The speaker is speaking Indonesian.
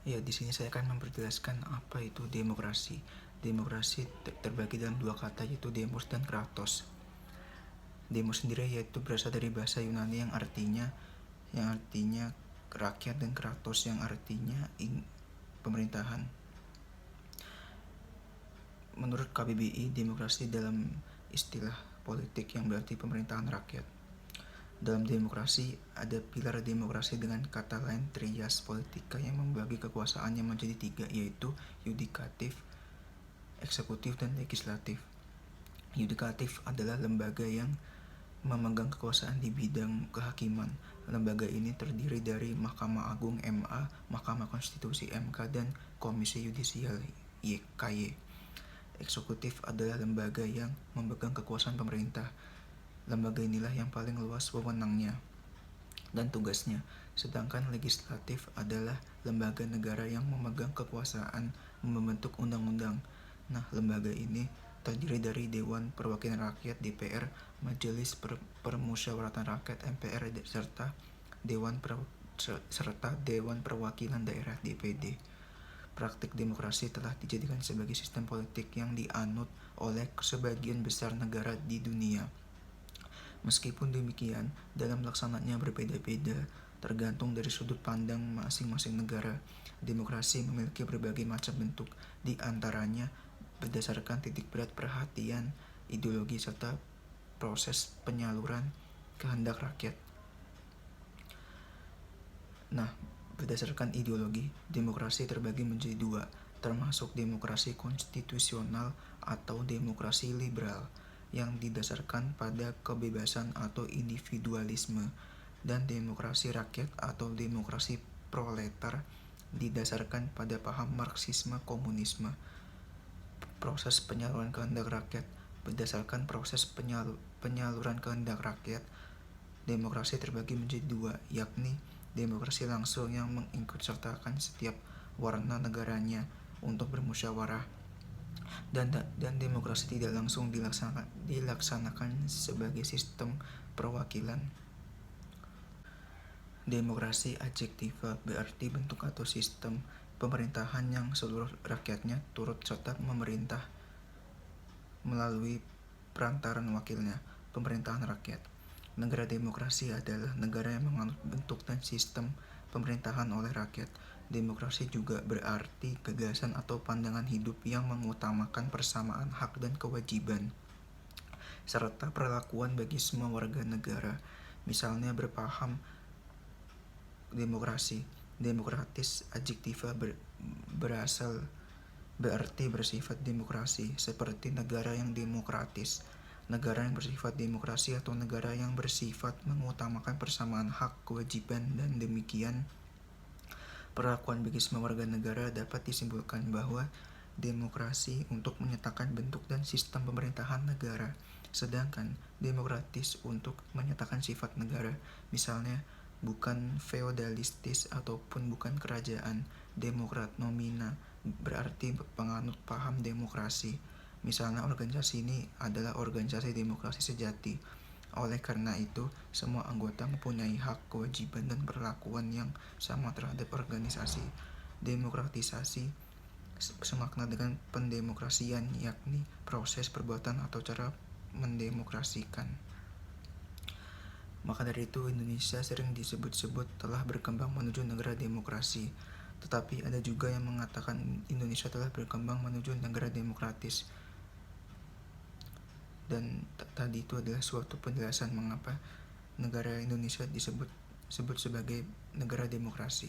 Ya, di sini saya akan memperjelaskan apa itu demokrasi. Demokrasi terbagi dalam dua kata, yaitu demos dan kratos. Demos sendiri yaitu berasal dari bahasa Yunani yang artinya rakyat, dan kratos yang artinya pemerintahan. Menurut KBBI, demokrasi dalam istilah politik yang berarti pemerintahan rakyat. Dalam demokrasi, ada pilar demokrasi dengan kata lain trias politika yang membagi kekuasaannya menjadi tiga, yaitu yudikatif, eksekutif, dan legislatif. Yudikatif adalah lembaga yang memegang kekuasaan di bidang kehakiman. Lembaga ini terdiri dari Mahkamah Agung (MA), Mahkamah Konstitusi (MK), dan Komisi Yudisial (KY). Eksekutif adalah lembaga yang memegang kekuasaan pemerintah. Lembaga inilah yang paling luas wewenangnya dan tugasnya. Sedangkan legislatif adalah lembaga negara yang memegang kekuasaan membentuk undang-undang. Nah, lembaga ini terdiri dari Dewan Perwakilan Rakyat (DPR), Majelis Permusyawaratan Rakyat (MPR), serta Dewan Perwakilan Daerah (DPD). Praktik demokrasi telah dijadikan sebagai sistem politik yang dianut oleh sebagian besar negara di dunia. Meskipun demikian, dalam laksananya berbeda-beda, tergantung dari sudut pandang masing-masing negara. Demokrasi memiliki berbagai macam bentuk, di antaranya berdasarkan titik berat perhatian, ideologi, serta proses penyaluran kehendak rakyat. Nah, berdasarkan ideologi, demokrasi terbagi menjadi dua, termasuk demokrasi konstitusional atau demokrasi liberal, yang didasarkan pada kebebasan atau individualisme, dan demokrasi rakyat atau demokrasi proletar didasarkan pada paham Marxisme Komunisme. Proses penyaluran kehendak rakyat. Berdasarkan proses penyaluran kehendak rakyat, demokrasi terbagi menjadi dua, yakni demokrasi langsung yang mengikutsertakan setiap warga negaranya untuk bermusyawarah, dan demokrasi tidak langsung dilaksanakan sebagai sistem perwakilan. Demokrasi adjektiva berarti bentuk atau sistem pemerintahan yang seluruh rakyatnya turut serta memerintah melalui perantaran wakilnya, pemerintahan rakyat. Negara demokrasi adalah negara yang menganut bentuk dan sistem pemerintahan oleh rakyat. Demokrasi juga berarti gagasan atau pandangan hidup yang mengutamakan persamaan hak dan kewajiban, serta perlakuan bagi semua warga negara. Misalnya berpaham demokrasi. Demokratis adjektiva berarti bersifat demokrasi, seperti negara yang demokratis, negara yang bersifat demokrasi, atau negara yang bersifat mengutamakan persamaan hak, kewajiban, dan demikian perlakuan bagi semua warga negara. Dapat disimpulkan bahwa demokrasi untuk menyatakan bentuk dan sistem pemerintahan negara, sedangkan demokratis untuk menyatakan sifat negara. Misalnya, bukan feodalistis ataupun bukan kerajaan. Demokrat nomina berarti penganut paham demokrasi. Misalnya, organisasi ini adalah organisasi demokrasi sejati. Oleh karena itu, semua anggota mempunyai hak, kewajiban, dan perlakuan yang sama terhadap organisasi. Demokratisasi semakna dengan pendemokrasian, yakni proses perbuatan atau cara mendemokrasikan. Maka dari itu, Indonesia sering disebut-sebut telah berkembang menuju negara demokrasi. Tetapi ada juga yang mengatakan Indonesia telah berkembang menuju negara demokratis. Dan tadi itu adalah suatu penjelasan mengapa negara Indonesia disebut sebagai negara demokrasi.